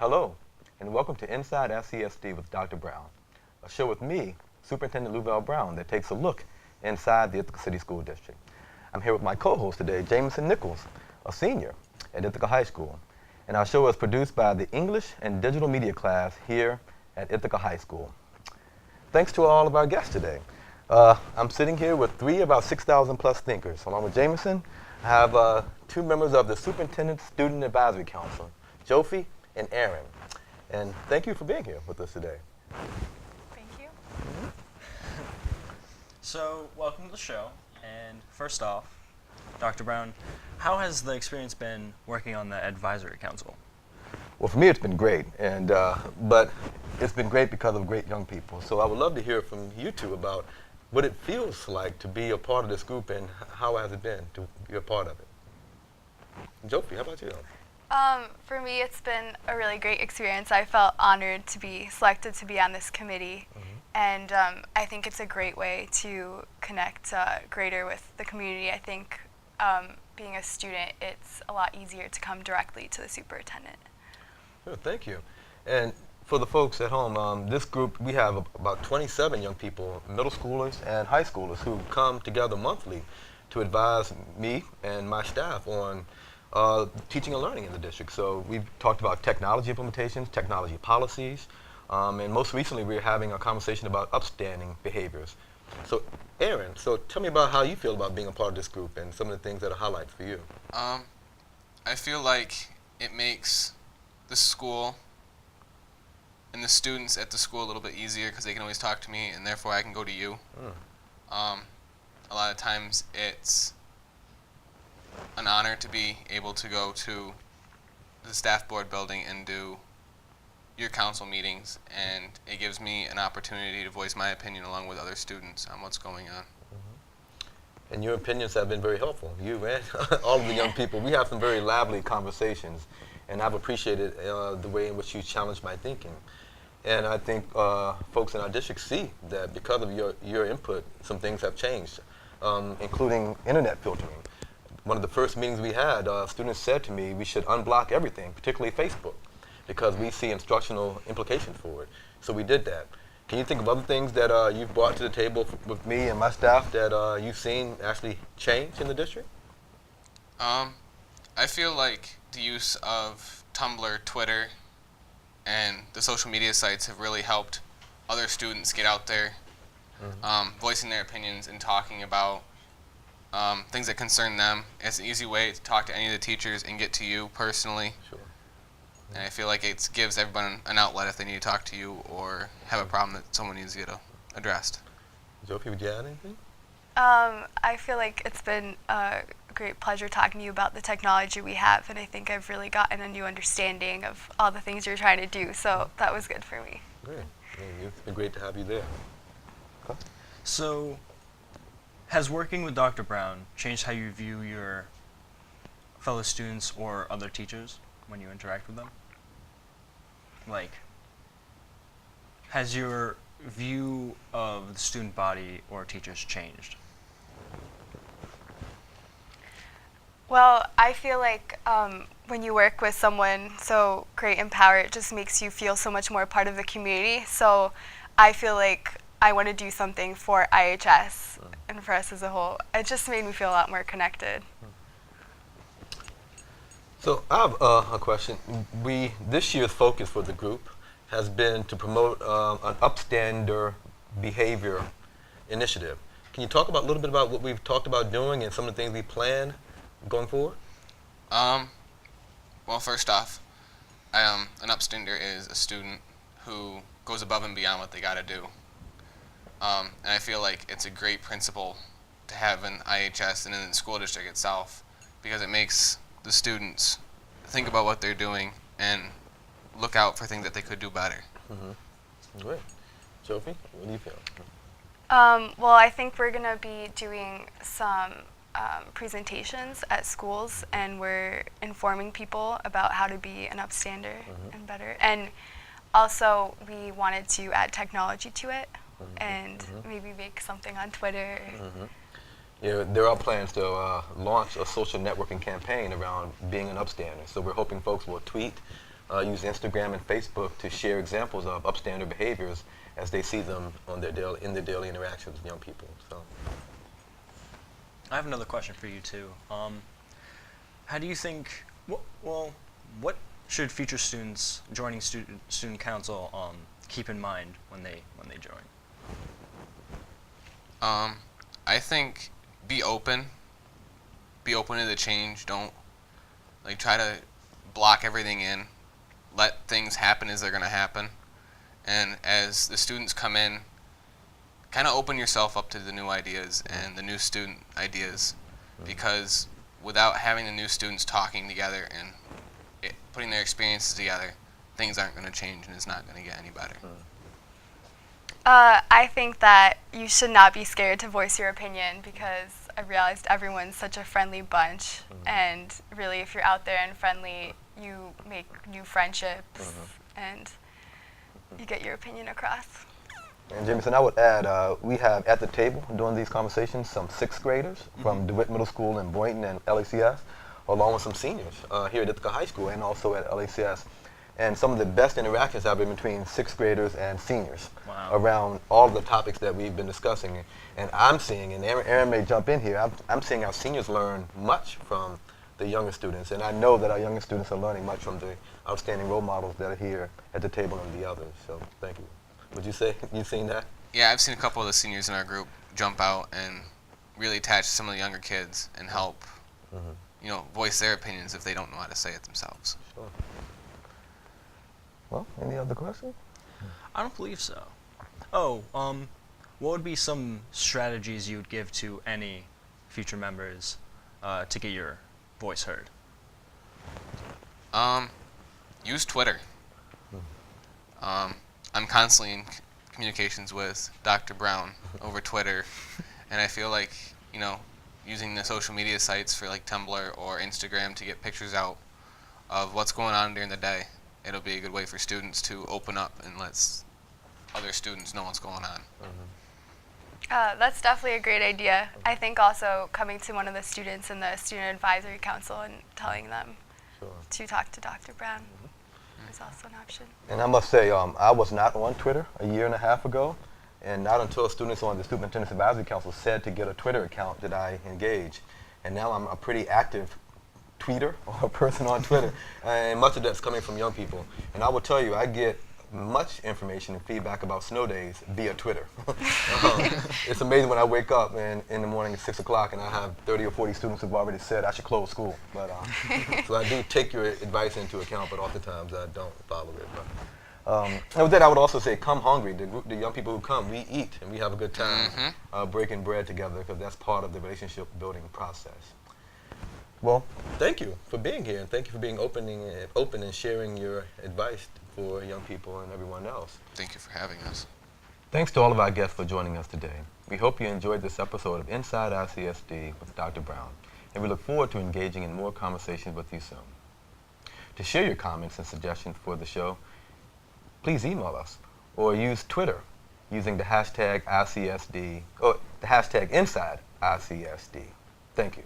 Hello, and welcome to Inside ICSD with Dr. Brown, a show with me, Superintendent Luvelle Brown, that takes a look inside the Ithaca City School District. I'm here with my co-host today, Jamison Nickles, a senior at Ithaca High School, and our show is produced by the English and Digital Media class here at Ithaca High School. Thanks to all of our guests today. I'm sitting here with 3 of our 6,000 plus thinkers. Along with Jamison, I have 2 members of the Superintendent Student Advisory Council, Zsofia and Aaron. And thank you for being here with us today. Thank you. So, welcome to the show. And first off, Dr. Brown, how has the experience been working on the advisory council? Well, for me, it's been great, and but it's been great because of great young people. So I would love to hear from you two about what it feels like to be a part of this group and how has it been to be a part of it. Zsofia, how about you? For me, it's been a really great experience. I felt honored to be selected to be on this committee, and I think it's a great way to connect greater with the community. I think being a student, it's a lot easier to come directly to the superintendent. Sure, thank you. And for the folks at home, this group, we have about 27 young people, middle schoolers and high schoolers, who come together monthly to advise me and my staff on teaching and learning in the district. So we've talked about technology implementations, technology policies, and most recently we're having a conversation about upstanding behaviors. So Aaron, so tell me about how you feel about being a part of this group and some of the things that are highlights for you. I feel like it makes the school and the students at the school a little bit easier because they can always talk to me and therefore I can go to you. A lot of times it's an honor to be able to go to the staff board building and do your council meetings, and it gives me an opportunity to voice my opinion along with other students on what's going on. And your opinions have been very helpful. You and all of the young people. We have some very lively conversations, and I've appreciated the way in which you challenged my thinking. And I think folks in our district see that because of your input, some things have changed, including internet filtering. One of the first meetings we had, students said to me we should unblock everything, particularly Facebook, because we see instructional implications for it. So we did that. Can you think of other things that you've brought to the table with me and my staff that you've seen actually change in the district? I feel like the use of Tumblr, Twitter, and the social media sites have really helped other students get out there, voicing their opinions and talking about things that concern them. It's an easy way to talk to any of the teachers and get to you personally. Sure. And I feel like it gives everyone an outlet if they need to talk to you or have a problem that someone needs to get addressed. Zsofia, would you add anything? I feel like it's been a great pleasure talking to you about the technology we have, and I think I've really gotten a new understanding of all the things you're trying to do, so that was good for me. Great. It's been great to have you there. Okay. So, has working with Dr. Brown changed how you view your fellow students or other teachers when you interact with them? Like, has your view of the student body or teachers changed? Well, I feel like when you work with someone so great and power, it just makes you feel so much more part of the community. So I feel like I want to do something for IHS and for us as a whole. It just made me feel a lot more connected. So I have a question. This year's focus for the group has been to promote an upstander behavior initiative. Can you talk a little bit about what we've talked about doing and some of the things we plan going forward? Well, first off, an upstander is a student who goes above and beyond what they got to do. And I feel like it's a great principle to have in IHS and in the school district itself, because it makes the students think about what they're doing and look out for things that they could do better. Great. Zsofia, what do you feel? Well, I think we're going to be doing some presentations at schools, and we're informing people about how to be an upstander and better. And also, we wanted to add technology to it and maybe make something on Twitter. Yeah, there are plans to launch a social networking campaign around being an upstander. So we're hoping folks will tweet use Instagram and Facebook to share examples of upstander behaviors as they see them on their in their daily interactions with young people. So, I have another question for you too. How do you think? What should future students joining student council keep in mind when they join? I think be open to the change. Don't try to block everything in. Let things happen as they're going to happen. And as the students come in, kind of open yourself up to the new ideas and the new student ideas, because without having the new students talking together and putting their experiences together, things aren't going to change and it's not going to get any better. I think that you should not be scared to voice your opinion, because I realized everyone's such a friendly bunch, and really if you're out there and friendly, you make new friendships and you get your opinion across. and Jamison, I would add, we have at the table during these conversations some 6th graders from DeWitt Middle School in Boynton and LACS, along with some seniors here at Ithaca High School and also at LACS. And some of the best interactions have been between 6th graders and seniors around all of the topics that we've been discussing. And I'm seeing, and Aaron may jump in here, I'm seeing our seniors learn much from the younger students. And I know that our younger students are learning much from the outstanding role models that are here at the table and the others. So thank you. Would you say you've seen that? Yeah, I've seen a couple of the seniors in our group jump out and really attach to some of the younger kids and help, voice their opinions if they don't know how to say it themselves. Sure. Well, any other questions? I don't believe so. Oh, what would be some strategies you would give to any future members to get your voice heard? Use Twitter. I'm constantly in communications with Dr. Brown over Twitter, and I feel like, using the social media sites for like Tumblr or Instagram to get pictures out of what's going on during the day, it'll be a good way for students to open up and let other students know what's going on. That's definitely a great idea. I think also coming to one of the students in the Student Advisory Council and telling them to talk to Dr. Brown is also an option. And I must say, I was not on Twitter a year and a half ago, and not until students on the Superintendent's Advisory Council said to get a Twitter account did I engage. And now I'm a pretty active tweeter or a person on Twitter, and much of that's coming from young people. And I will tell you, I get much information and feedback about snow days via Twitter. It's amazing when I wake up and in the morning at 6 o'clock and I have 30 or 40 students who've already said I should close school. But so I do take your advice into account, but oftentimes I don't follow it. But, and with that, I would also say, come hungry. The young people who come, we eat and we have a good time breaking bread together, because that's part of the relationship building process. Well, thank you for being here, and thank you for being open and sharing your advice for young people and everyone else. Thank you for having us. Thanks to all of our guests for joining us today. We hope you enjoyed this episode of Inside ICSD with Dr. Brown, and we look forward to engaging in more conversations with you soon. To share your comments and suggestions for the show, please email us or use Twitter using the hashtag ICSD or the hashtag Inside ICSD. Thank you.